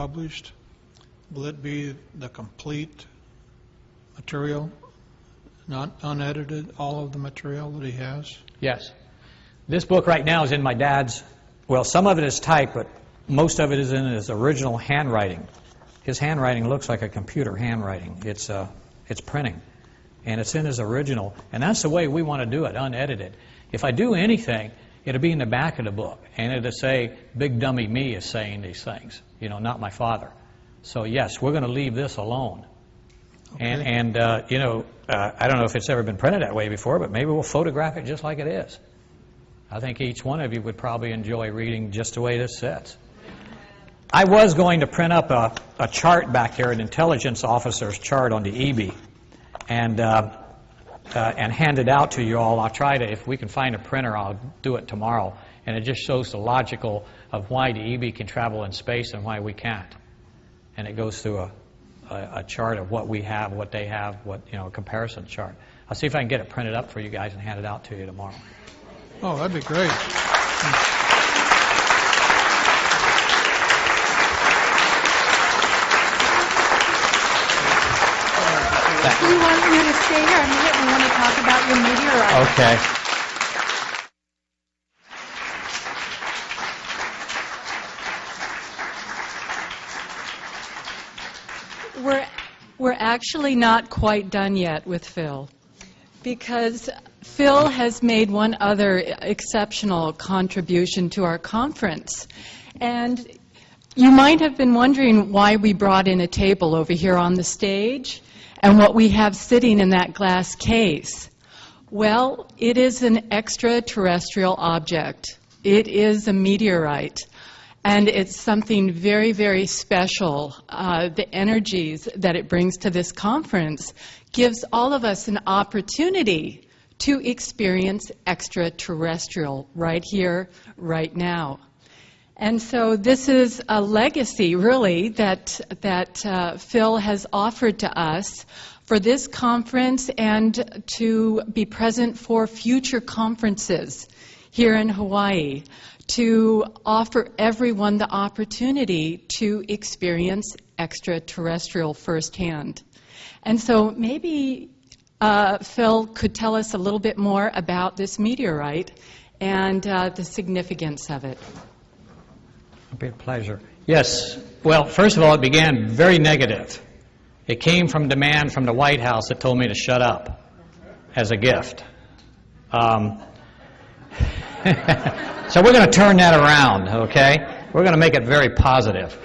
published, will it be the complete material, not unedited, all of the material that he has? Yes. This book right now is in my dad's, well, some of it is typed, but most of it is in his original handwriting. His handwriting looks like a computer handwriting. It's printing, and it's in his original, and that's the way we want to do it, unedited. If I do anything, it'll be in the back of the book, and it'll say, Big Dummy Me is saying these things, you know, not my father. So yes, we're going to leave this alone. Okay. And you know, I don't know if it's ever been printed that way before, but maybe we'll photograph it just like it is. I think each one of you would probably enjoy reading just the way this sits. I was going to print up a chart back here, an intelligence officer's chart on the EB, and hand it out to you all. I'll try to, if we can find a printer, I'll do it tomorrow. And it just shows the logical of why the EB can travel in space and why we can't. And it goes through a chart of what we have, what they have, what, you know, a comparison chart. I'll see if I can get it printed up for you guys and hand it out to you tomorrow. Oh, that'd be great. We want you to stay here a minute. We want to talk about your meteorite. Okay. We're actually not quite done yet with Phil, because Phil has made one other exceptional contribution to our conference. And you might have been wondering why we brought in a table over here on the stage and what we have sitting in that glass case. Well, it is an extraterrestrial object. It is a meteorite. And it's something very, very special. The energies that it brings to this conference gives all of us an opportunity to experience extraterrestrial right here, right now. And so this is a legacy, really, that Phil has offered to us for this conference and to be present for future conferences here in Hawaii, to offer everyone the opportunity to experience extraterrestrial firsthand. And so maybe Phil could tell us a little bit more about this meteorite and the significance of it. It'll be a pleasure. Yes. Well, first of all, it began very negative. It came from demand from the White House that told me to shut up as a gift. So we're going to turn that around, okay? We're going to make it very positive.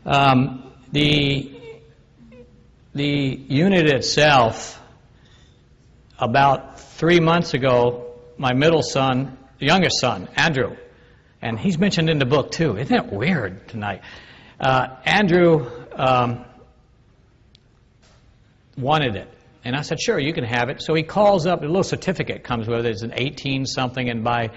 The unit itself, about 3 months ago, my middle son, the youngest son, Andrew, and he's mentioned in the book too. Isn't that weird tonight? Andrew wanted it. And I said, sure, you can have it. So he calls up, a little certificate comes with it. It's an 18-something, and by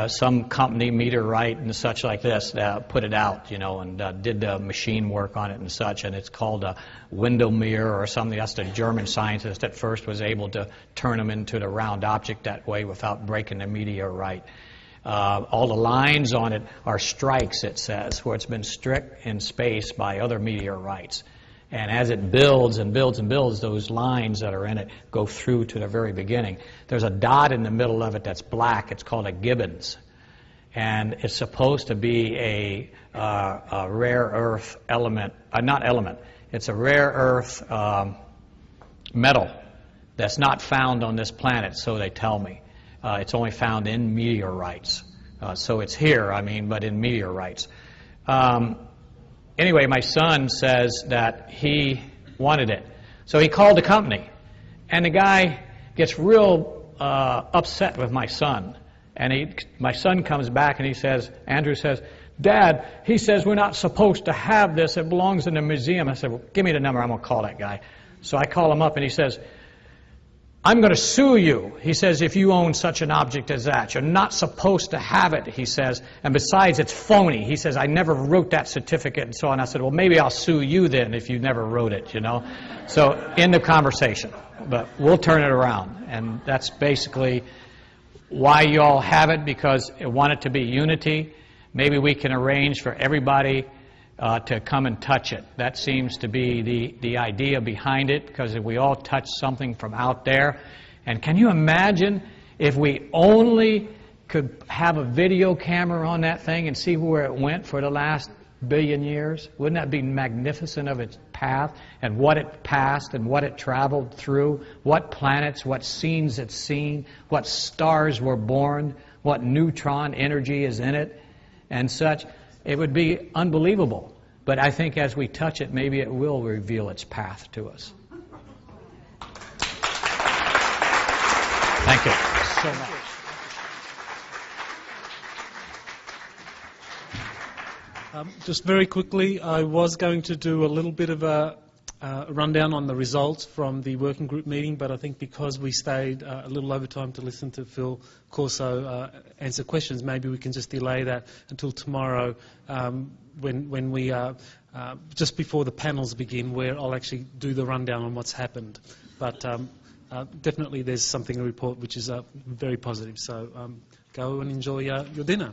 some company, Meteorite and such like this, put it out, you know, and did the machine work on it and such. And it's called a window mirror or something. That's the German scientist at first was able to turn them into the round object that way without breaking the meteorite. All the lines on it are strikes, it says, where it's been struck in space by other meteorites. And as it builds and builds and builds, those lines that are in it go through to the very beginning. There's a dot in the middle of it that's black. It's called a Gibbons. And it's supposed to be a rare earth element, not element, it's a rare earth metal that's not found on this planet, so they tell me. It's only found in meteorites. So it's here, I mean, but in meteorites. Anyway, my son says that he wanted it. So he called the company. And the guy gets real upset with my son. And my son comes back and he says, Andrew says, Dad, he says we're not supposed to have this. It belongs in the museum. I said, well, give me the number. I'm going to call that guy. So I call him up and he says, I'm going to sue you. He says, if you own such an object as that. You're not supposed to have it, he says. And besides, it's phony. He says, I never wrote that certificate and so on. I said, well, maybe I'll sue you then if you never wrote it, you know. So end of conversation. But we'll turn it around. And that's basically why you all have it, because I want it to be unity. Maybe we can arrange for everybody to come and touch it. That seems to be the idea behind it, because if we all touch something from out there, and can you imagine if we only could have a video camera on that thing and see where it went for the last billion years? Wouldn't that be magnificent of its path and what it passed and what it traveled through, what planets, what scenes it's seen, what stars were born, what neutron energy is in it and such? It would be unbelievable. But I think as we touch it, maybe it will reveal its path to us. Thank you so much. Just very quickly, I was going to do a little bit of a rundown on the results from the working group meeting, but I think because we stayed a little over time to listen to Phil Corso answer questions, maybe we can just delay that until tomorrow when we just before the panels begin, where I'll actually do the rundown on what's happened. But definitely there's something to report which is very positive. So go and enjoy your dinner.